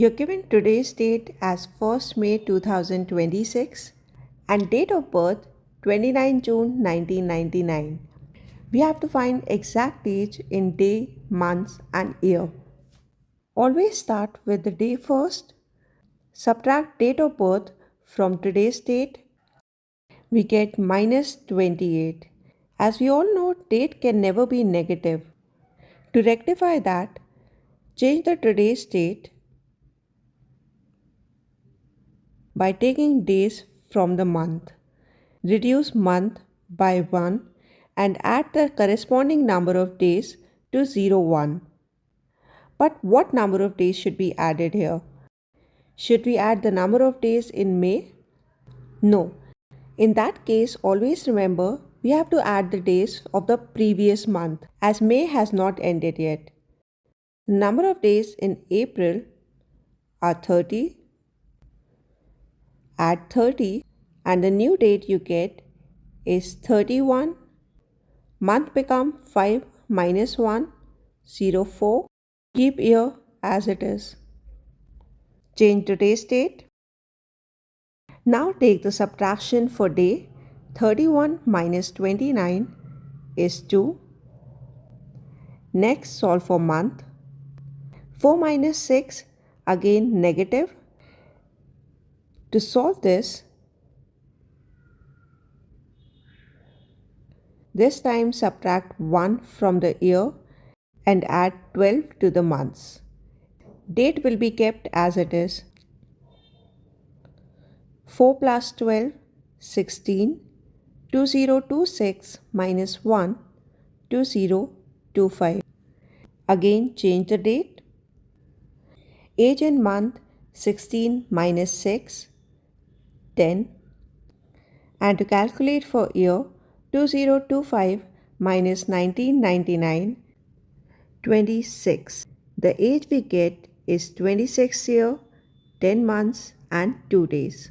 You're given today's date as 1st May 2026 and date of birth 29 June 1999. We have to find exact age in day, months and year. Always start with the day first. Subtract date of birth from today's date. We get minus 28. As we all know, date can never be negative. To rectify that, change the today's date by taking days from the month. Reduce month by 1 and add the corresponding number of days to 01. But what number of days should be added here? Should we add the number of days in May? No. In that case, always remember we have to add the days of the previous month as May has not ended yet. The number of days in April are 30. Add 30 and the new date you get is 31. Month become 5 minus 1, 04. Keep year as it is. Change today's date. Now take the subtraction for day. 31 minus 29 is 2. Next solve for month. 4 minus 6 again negative. To solve this time subtract 1 from the year and add 12 to the months. Date will be kept as it is. 4 plus 12, 16. 2026 minus 1, 2025. Again change the date. Age and month 16 minus 6, 10. And to calculate for year 2025 minus 1999, 26. The age we get is 26 year, 10 months and 2 days.